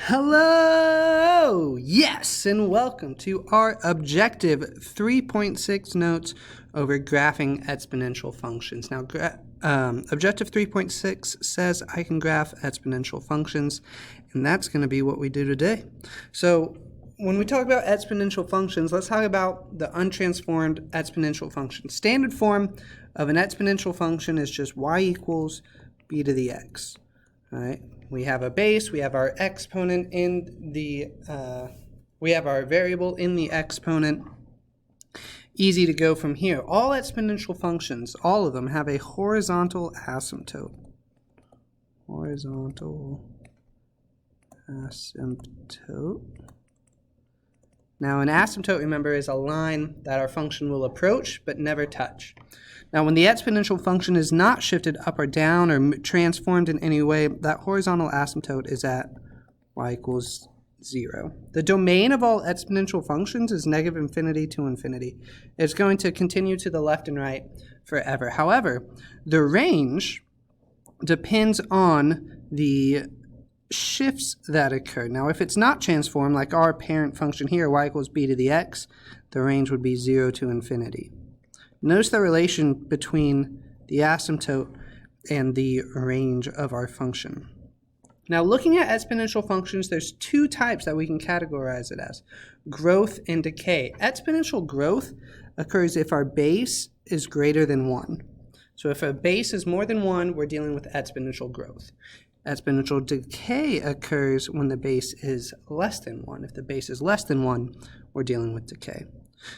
Hello! Yes, and welcome to our Objective 3.6 notes over graphing exponential functions. Now, Objective 3.6 says I can graph exponential functions, and that's going to be what we do today. So, when we talk about exponential functions, let's talk about the untransformed exponential function. Standard form of an exponential function is just y equals b to the x. All right. We have a base, we have our exponent in the, we have our variable in the exponent. Easy to go from here. All exponential functions, all of them, have a horizontal asymptote. Horizontal asymptote. Now, an asymptote, remember, is a line that our function will approach but never touch. Now, when the exponential function is not shifted up or down or transformed in any way, that horizontal asymptote is at y equals 0. The domain of all exponential functions is negative infinity to infinity. It's going to continue to the left and right forever. However, the range depends on the shifts that occur. Now, if it's not transformed, like our parent function here, y equals b to the x, the range would be 0 to infinity. Notice the relation between the asymptote and the range of our function. Now, looking at exponential functions, there's two types that we can categorize it as: growth and decay. Exponential growth occurs if our base is greater than 1. So if a base is more than 1, we're dealing with exponential growth. Exponential decay occurs when the base is less than 1. If the base is less than 1, we're dealing with decay.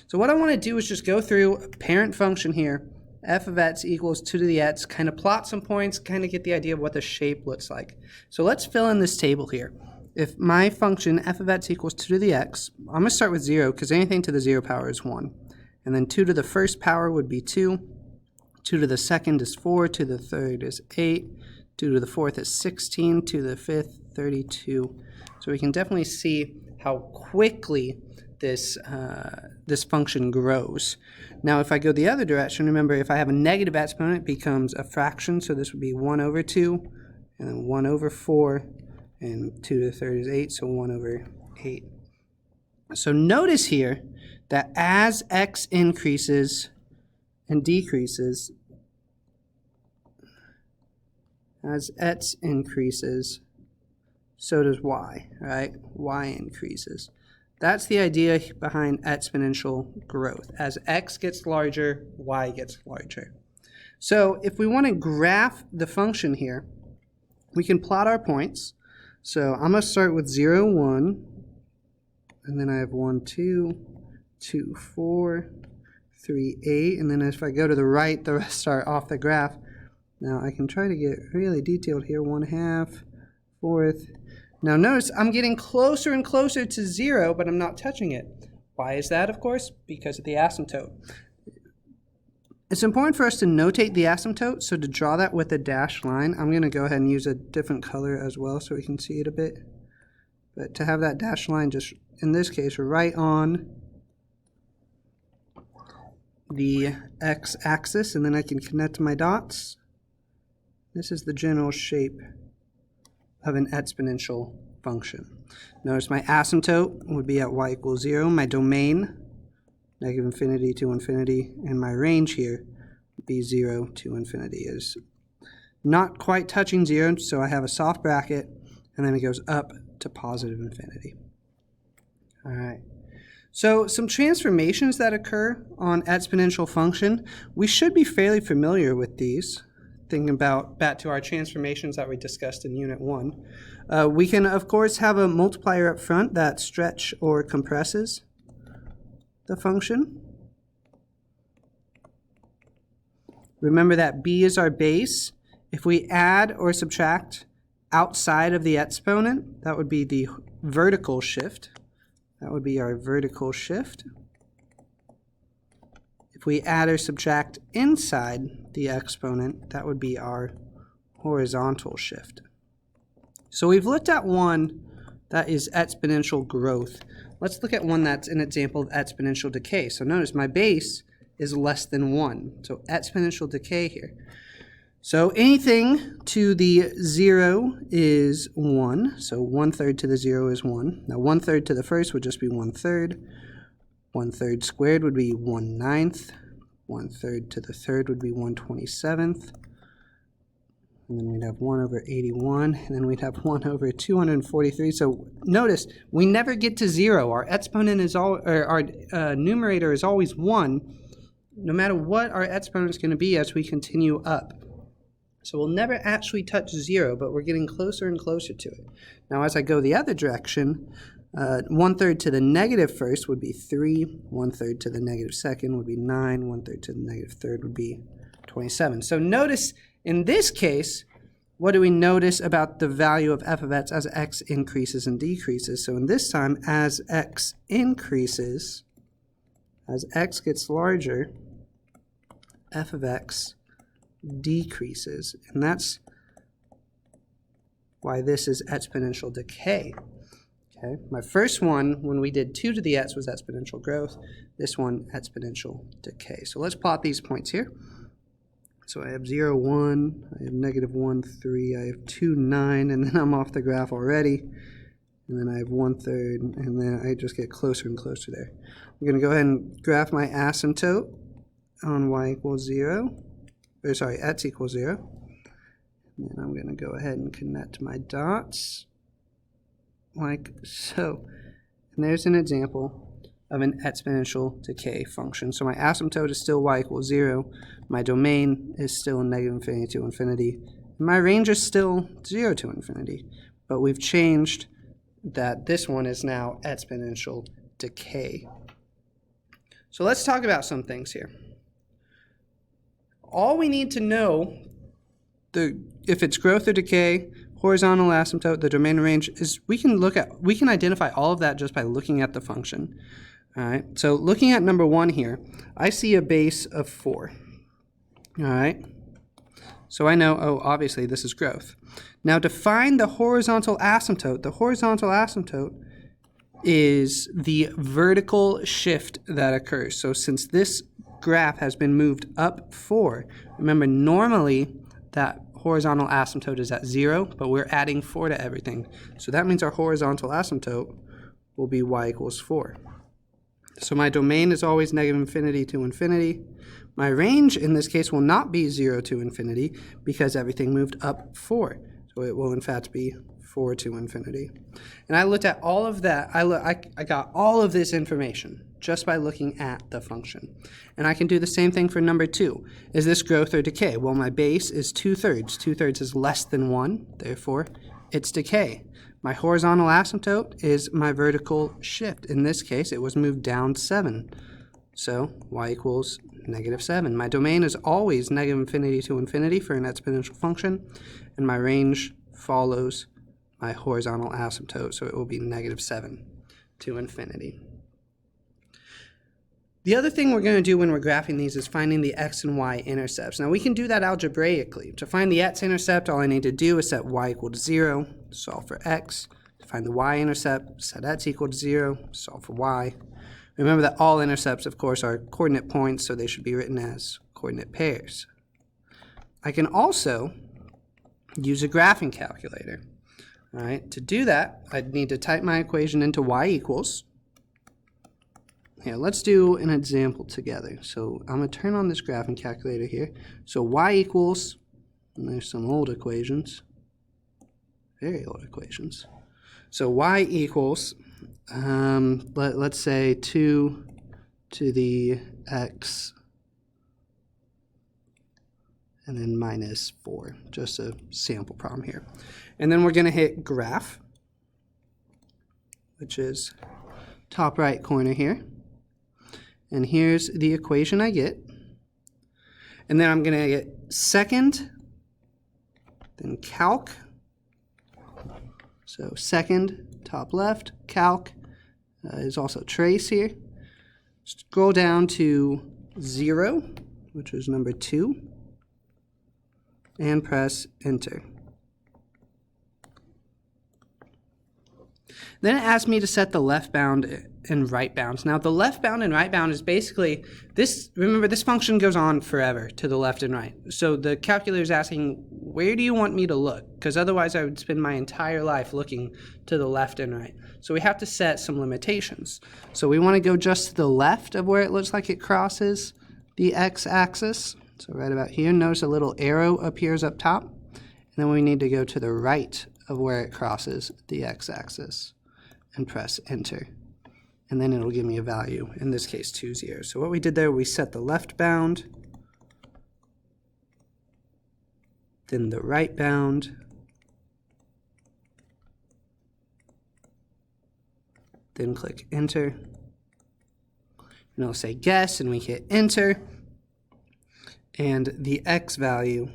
So what I want to do is just go through a parent function here, f of x equals 2 to the x, kind of plot some points, kind of get the idea of what the shape looks like. So let's fill in this table here. If my function f of x equals 2 to the x, I'm going to start with 0 because anything to the 0 power is 1. And then 2 to the first power would be 2. 2 to the second is 4. 2 to the third is 8. 2 to the fourth is 16. 2 to the fifth, 32. So we can definitely see how quickly this function grows. Now, if I go the other direction, remember, if I have a negative exponent, it becomes a fraction. So this would be 1 over 2, and then 1 over 4, and 2 to the third is 8, so 1 over 8. So notice here that as x increases and decreases, as x increases, so does y, right? Y increases. That's the idea behind exponential growth. As x gets larger, y gets larger. So if we want to graph the function here, we can plot our points. So I'm going to start with 0, 1, and then I have 1, 2, 2, 4, 3, 8, and then if I go to the right, the rest are off the graph. Now I can try to get really detailed here, 1/2, 4th. Now notice I'm getting closer and closer to 0, but I'm not touching it. Why is that, of course? Because of the asymptote. It's important for us to notate the asymptote, so to draw that with a dashed line, I'm going to go ahead and use a different color as well so we can see it a bit. But to have that dashed line just, in this case, right on the x-axis, and then I can connect my dots. This is the general shape of an exponential function. Notice my asymptote would be at y equals 0. My domain, negative infinity to infinity, and my range here would be 0 to infinity. Is not quite touching 0, so I have a soft bracket, and then it goes up to positive infinity. All right. So some transformations that occur on exponential function, we should be fairly familiar with these. Thinking about back to our transformations that we discussed in Unit 1. We can, of course, have a multiplier up front that stretch or compresses the function. Remember that b is our base. If we add or subtract outside of the exponent, that would be the vertical shift. That would be our vertical shift. If we add or subtract inside the exponent, that would be our horizontal shift. So we've looked at one that is exponential growth. Let's look at one that's an example of exponential decay. So notice my base is less than 1. So exponential decay here. So anything to the 0 is 1. So 1/3 to the 0 is 1. Now 1/3 to the first would just be 1/3. 1/3 squared would be 1/9. 1/3 to the third would be 1/27. And then we'd have 1 over 81. And then we'd have 1 over 243. So notice, we never get to 0. Our exponent is our numerator is always 1, no matter what our exponent is going to be as we continue up. So we'll never actually touch 0, but we're getting closer and closer to it. Now as I go the other direction, 1/3 to the negative first would be 3, 1/3 to the negative second would be 9, 1/3 to the negative third would be 27. So notice in this case, what do we notice about the value of f of x as x increases and decreases? So in this time, as x increases, as x gets larger, f of x decreases, and that's why this is exponential decay. Okay, my first one, when we did 2 to the x, was exponential growth. This one, exponential decay. So let's plot these points here. So I have 0, 1, I have -1, 3, I have 2, 9, and then I'm off the graph already. And then I have 1/3, and then I just get closer and closer there. I'm going to go ahead and graph my asymptote on y equals 0. Or sorry, x equals 0. And then I'm going to go ahead and connect my dots like so. And there's an example of an exponential decay function. So my asymptote is still y equals 0. My domain is still -infinity to infinity. And my range is still 0 to infinity. But we've changed that this one is now exponential decay. So let's talk about some things here. All we need to know, if it's growth or decay, horizontal asymptote, the domain range, is we can identify all of that just by looking at the function. All right. So looking at number 1 here, I see a base of 4. All right. So I know, oh, obviously this is growth. Now to find the horizontal asymptote is the vertical shift that occurs. So since this graph has been moved up 4, remember normally that horizontal asymptote is at 0, but we're adding 4 to everything. So that means our horizontal asymptote will be y equals 4. So my domain is always -infinity to infinity. My range in this case will not be 0 to infinity because everything moved up 4. So it will in fact be 4 to infinity. And I looked at all of that. I got all of this information just by looking at the function. And I can do the same thing for number 2. Is this growth or decay? Well, my base is 2/3. 2/3 is less than 1, therefore it's decay. My horizontal asymptote is my vertical shift. In this case, it was moved down 7. So y equals -7. My domain is always -infinity to infinity for an exponential function, and my range follows my horizontal asymptote, so it will be -7 to infinity. The other thing we're going to do when we're graphing these is finding the x and y-intercepts. Now we can do that algebraically. To find the x-intercept, all I need to do is set y equal to 0, solve for x. To find the y-intercept, set x equal to 0, solve for y. Remember that all intercepts, of course, are coordinate points, so they should be written as coordinate pairs. I can also use a graphing calculator. All right, to do that, I'd need to type my equation into y equals. Here, let's do an example together. So I'm going to turn on this graphing calculator here. So y equals, and there's some old equations, very old equations. So y equals, let's say 2 to the x and then -4, just a sample problem here. And then we're going to hit graph, which is top right corner here. And here's the equation I get. And then I'm going to get second, then calc. So second, top left, calc is also trace here. Scroll down to 0, which is number 2, and press enter. Then it asks me to set the left bound and right bounds. Now the left bound and right bound is basically this. Remember, this function goes on forever to the left and right. So the calculator is asking, where do you want me to look? Because otherwise I would spend my entire life looking to the left and right. So we have to set some limitations. So we want to go just to the left of where it looks like it crosses the x-axis. So right about here, notice a little arrow appears up top. And then we need to go to the right of where it crosses the x-axis and press enter. And then it'll give me a value, in this case 2, 0. So what we did there, we set the left bound, then the right bound, then click enter. And it'll say guess, and we hit enter. And the x value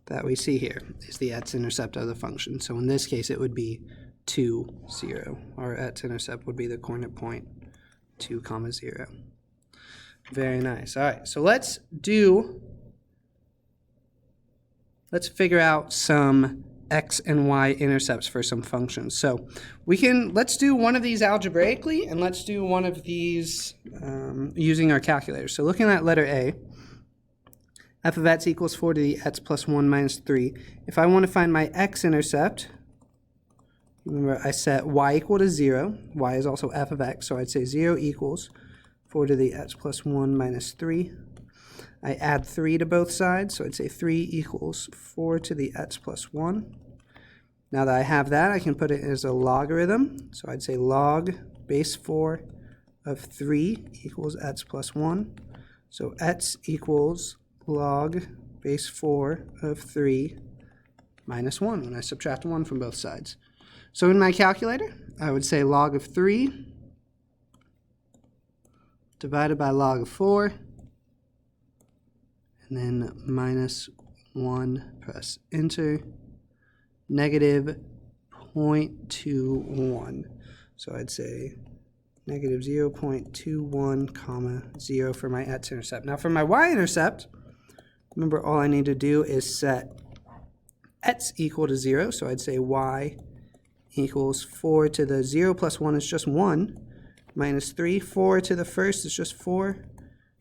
that we see here is the x-intercept of the function. So in this case, it would be 2, 0. Our x-intercept would be the coordinate point 2, 0. Very nice. All right, so let's figure out some x and y-intercepts for some functions. So let's do one of these algebraically, and let's do one of these using our calculator. So looking at letter A, f of x equals 4 to the x plus 1 minus 3. If I want to find my x-intercept, remember I set y equal to 0. Y is also f of x, so I'd say 0 equals 4 to the x plus 1 minus 3. I add 3 to both sides, so I'd say 3 equals 4 to the x plus 1. Now that I have that, I can put it as a logarithm. So I'd say log base 4 of 3 equals x plus 1. So x equals log base 4 of 3 minus 1 when I subtract 1 from both sides. So in my calculator, I would say log of 3 divided by log of 4, and then minus 1, press enter, negative 0.21. So I'd say negative 0.21, comma 0 for my x-intercept. Now for my y-intercept, remember all I need to do is set x equal to 0. So I'd say y equals 4 to the 0 plus 1 is just 1, minus 3. 4 to the first is just 4.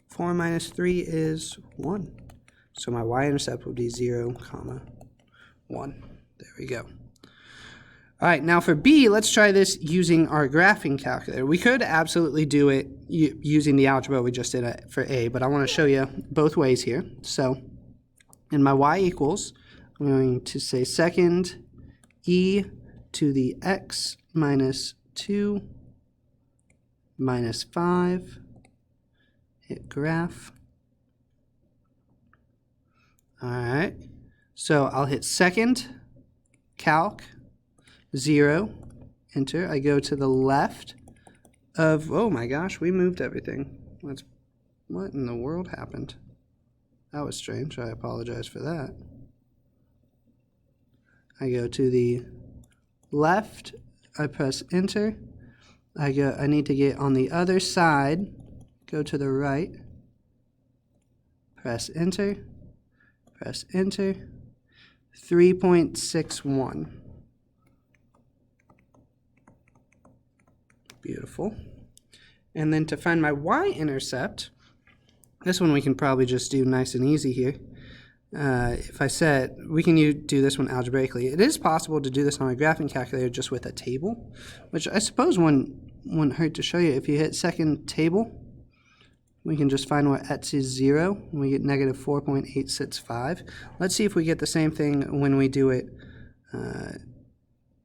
4 minus 3 is 1. So my y-intercept would be 0, comma 1. There we go. All right, now for B, let's try this using our graphing calculator. We could absolutely do it using the algebra we just did for A, but I want to show you both ways here. So in my y equals, I'm going to say second e to the x minus 2 minus 5, hit graph. All right, so I'll hit second, calc, 0, enter. I go to the left of, oh my gosh, we moved everything. What in the world happened? That was strange. I apologize for that. I go to the left, I press enter. I need to get on the other side, go to the right, press enter, 3.61. Beautiful. And then to find my y-intercept, this one we can probably just do nice and easy here. If I set, we can do this one algebraically. It is possible to do this on a graphing calculator just with a table, which I suppose wouldn't hurt to show you. If you hit second table, we can just find where x is 0, and we get negative 4.865. Let's see if we get the same thing when we do it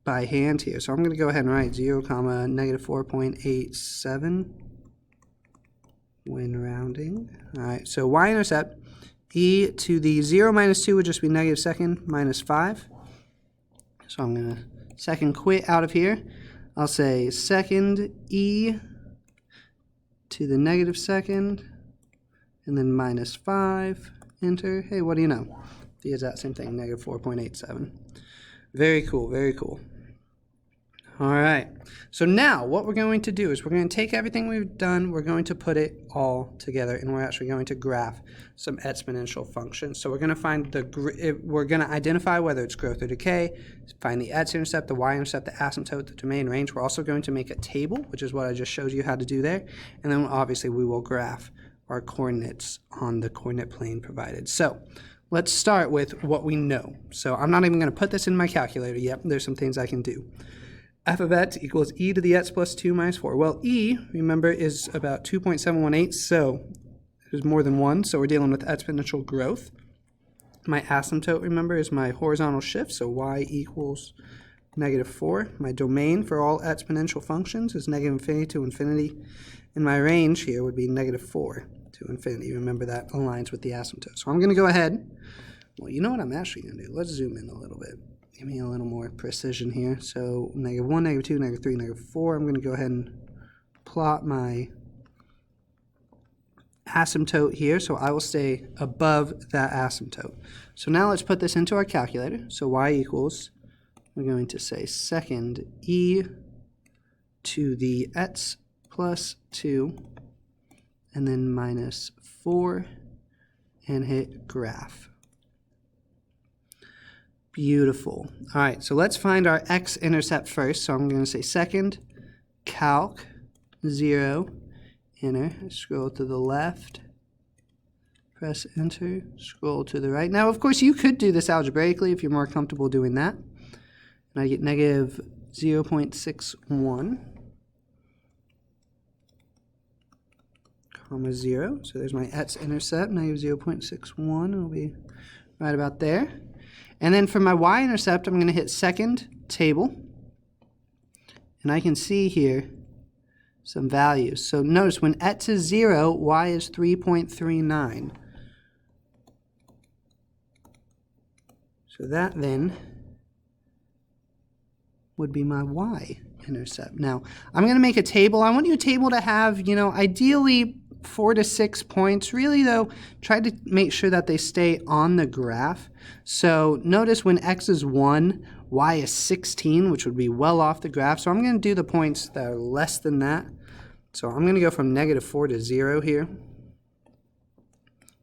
by hand here. So I'm going to go ahead and write 0, comma, negative 4.87 when rounding. All right, so y-intercept, e to the 0 minus 2 would just be negative second minus 5. So I'm going to second quit out of here. I'll say second e to the negative second, and then minus 5, enter. Hey, what do you know? The exact same thing, negative 4.87. Very cool, very cool. All right, so now what we're going to do is we're going to take everything we've done, we're going to put it all together, and we're actually going to graph some exponential functions. So we're going to find we're going to identify whether it's growth or decay, find the x-intercept, the y-intercept, the asymptote, the domain range. We're also going to make a table, which is what I just showed you how to do there, and then obviously we will graph our coordinates on the coordinate plane provided. So let's start with what we know. So I'm not even going to put this in my calculator yet. There's some things I can do. F of x equals e to the x plus 2 minus 4. Well, e, remember, is about 2.718, so there's more than 1, so we're dealing with exponential growth. My asymptote, remember, is my horizontal shift, so y equals -4. My domain for all exponential functions is -infinity to infinity, and my range here would be -4 to infinity. Remember, that aligns with the asymptote. So I'm going to go ahead. Well, you know what I'm actually going to do? Let's zoom in a little bit. Give me a little more precision here. So -1, -2, -3, -4. I'm going to go ahead and plot my asymptote here. So I will stay above that asymptote. So now let's put this into our calculator. So y equals, we're going to say second e to the x plus 2, and then -4, and hit graph. Beautiful. All right, so let's find our x-intercept first. So I'm going to say second, calc, 0, enter, scroll to the left, press enter, scroll to the right. Now, of course, you could do this algebraically if you're more comfortable doing that. And I get -0.61, comma 0. So there's my x-intercept, -0.61. It'll be right about there. And then for my y-intercept, I'm going to hit second table, and I can see here some values. So notice when x is 0, y is 3.39. So that then would be my y-intercept. Now, I'm going to make a table. I want your table to have, ideally 4 to 6 points. Really, though, try to make sure that they stay on the graph. So notice when x is 1, y is 16, which would be well off the graph. So I'm going to do the points that are less than that. So I'm going to go from -4 to 0 here.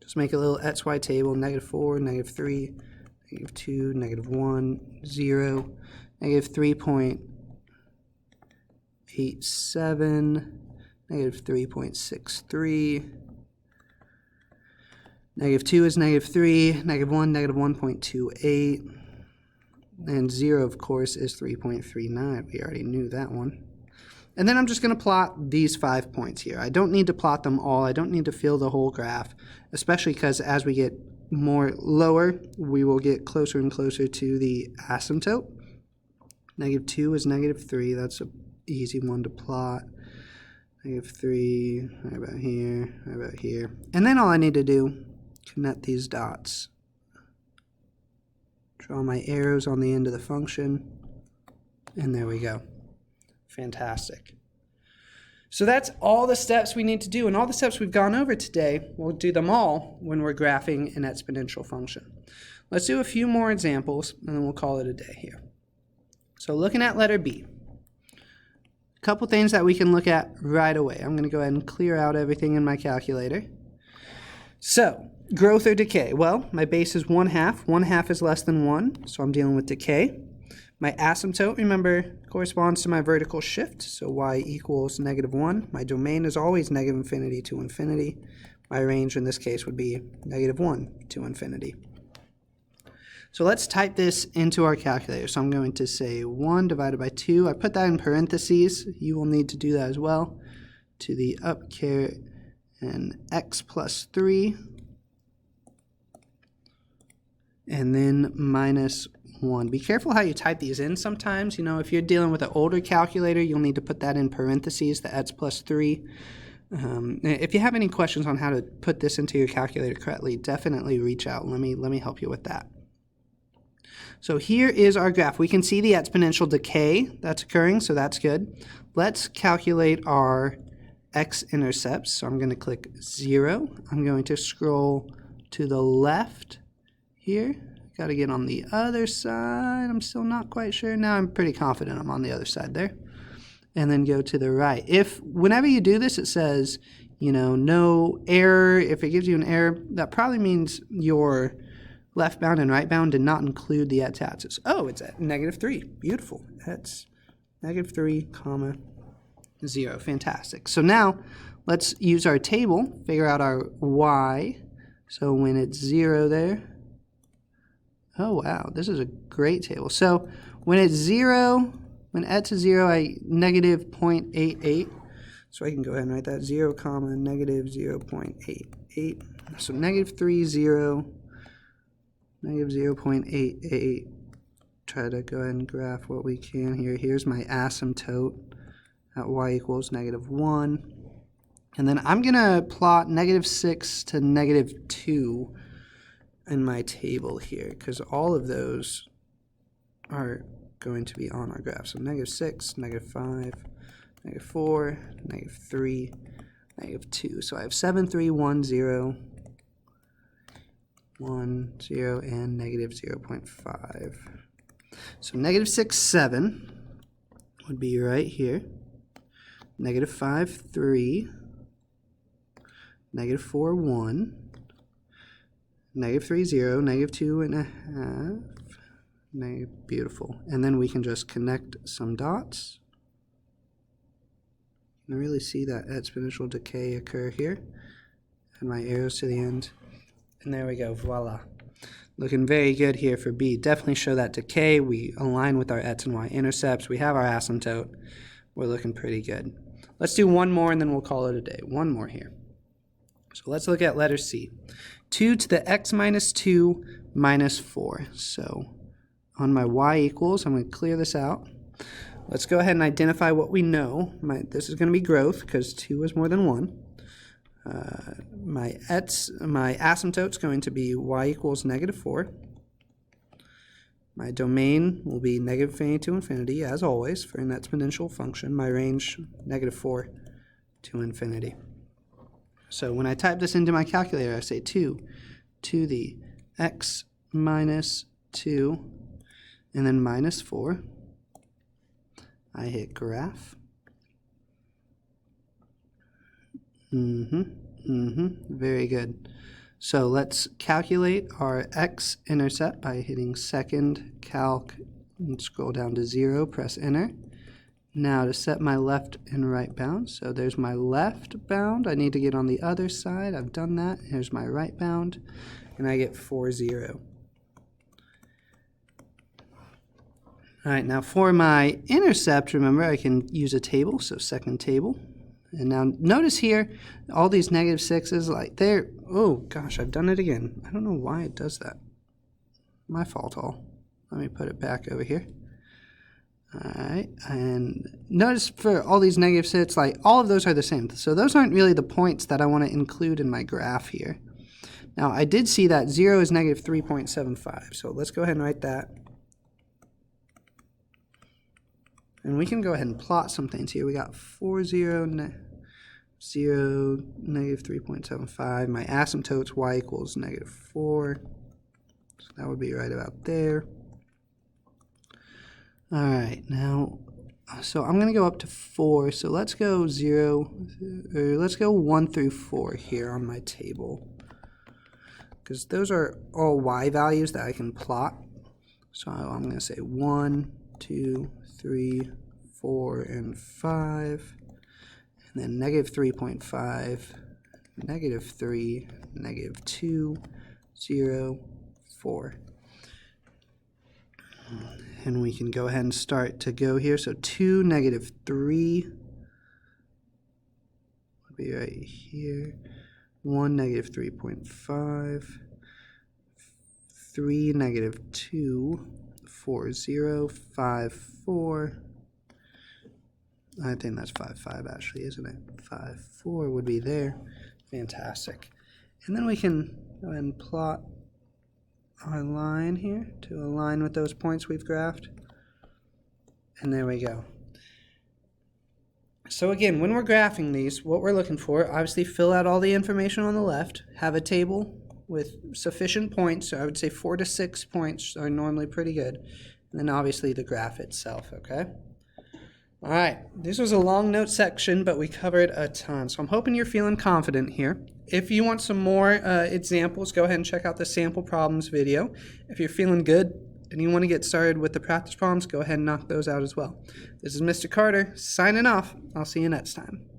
Just make a little xy table, -4, -3, -2, -1, 0, -3.87, -3.63, -2 is -3, -1, -1.28, and 0, of course, is 3.39. We already knew that one. And then I'm just going to plot these 5 points here. I don't need to plot them all. I don't need to fill the whole graph, especially because as we get more lower, we will get closer and closer to the asymptote. -2 is -3. That's an easy one to plot. -3, right about here, right about here. And then all I need to do, connect these dots. Draw my arrows on the end of the function, and there we go. Fantastic. So that's all the steps we need to do, and all the steps we've gone over today, we'll do them all when we're graphing an exponential function. Let's do a few more examples, and then we'll call it a day here. So looking at letter B, a couple things that we can look at right away. I'm going to go ahead and clear out everything in my calculator. So, growth or decay? Well, my base is 1/2. 1/2 is less than 1, so I'm dealing with decay. My asymptote, remember, corresponds to my vertical shift, so y equals -1. My domain is always -infinity to infinity. My range in this case would be -1 to infinity. So let's type this into our calculator. So I'm going to say 1 divided by 2. I put that in parentheses. You will need to do that as well. To the up caret and x plus 3. And then minus 1. Be careful how you type these in sometimes. If you're dealing with an older calculator, you'll need to put that in parentheses, the x plus 3. If you have any questions on how to put this into your calculator correctly, definitely reach out. Let me help you with that. So here is our graph. We can see the exponential decay that's occurring, so that's good. Let's calculate our x-intercepts. So I'm going to click 0. I'm going to scroll to the left here. Got to get on the other side. I'm still not quite sure. Now I'm pretty confident I'm on the other side there. And then go to the right. If whenever you do this, it says, you know, no error. If it gives you an error, that probably means your left bound and right bound did not include the x-axis. Oh, it's at -3. Beautiful. That's -3, comma, 0. Fantastic. So now let's use our table, figure out our y. So when it's 0 there, oh wow, this is a great table. So when it's 0, when x is 0, I -0.88. So I can go ahead and write that 0, comma, -0.88. So -3, 0, -0.88. Try to go ahead and graph what we can here. Here's my asymptote at y equals -1. And then I'm going to plot -6 to -2 in my table here, because all of those are going to be on our graph. So -6, -5, -4, -3, -2. So I have 7, 3, 1, 0, 1, 0, and -0.5. So -6, 7 would be right here. -5, 3, -4, 1, -3, 0, -2.5. Beautiful. And then we can just connect some dots. You can really see that exponential decay occur here. And my arrows to the end. And there we go. Voila. Looking very good here for B. Definitely show that decay. We align with our X and Y-intercepts. We have our asymptote. We're looking pretty good. Let's do one more and then we'll call it a day. One more here. So let's look at letter C. 2 to the x minus 2 minus 4. So on my y equals, I'm going to clear this out. Let's go ahead and identify what we know. This is going to be growth because 2 is more than 1. My asymptote is going to be y equals -4. My domain will be -infinity to infinity, as always, for an exponential function. My range, -4 to infinity. So when I type this into my calculator, I say 2 to the x minus 2, and then minus 4. I hit graph. Very good. So let's calculate our x-intercept by hitting second calc and scroll down to 0, press enter. Now to set my left and right bound. So there's my left bound. I need to get on the other side. I've done that. Here's my right bound. And I get 4, 0. All right, now for my intercept, remember I can use a table, so second table. And now notice here, all these -6s, like they're, oh gosh, I've done it again. I don't know why it does that. My fault all. Let me put it back over here. All right, and notice for all these -6, like all of those are the same. So those aren't really the points that I want to include in my graph here. Now I did see that 0 is -3.75, so let's go ahead and write that. And we can go ahead and plot some things here. We got 4, 0, 0, -3.75. My asymptote's y equals -4. So that would be right about there. All right, now, so I'm going to go up to 4. So let's go 1 through 4 here on my table, because those are all y values that I can plot. So I'm going to say 1, 2, 3, 4, and 5, and then -3.5, -3, -2, 0, 4. And we can go ahead and start to go here. So 2, -3 would be right here. 1, -3.5, 3, -2, 4, 0, 5, 4. I think that's 5, 5 actually, isn't it? 5, 4 would be there. Fantastic. And then we can go ahead and plot our line here to align with those points we've graphed. And there we go. So again, when we're graphing these, what we're looking for, obviously fill out all the information on the left, have a table with sufficient points. So I would say 4 to 6 points are normally pretty good. And then obviously the graph itself, okay? All right, this was a long note section, but we covered a ton. So I'm hoping you're feeling confident here. If you want some more examples, go ahead and check out the sample problems video. If you're feeling good and you want to get started with the practice problems, go ahead and knock those out as well. This is Mr. Carter signing off. I'll see you next time.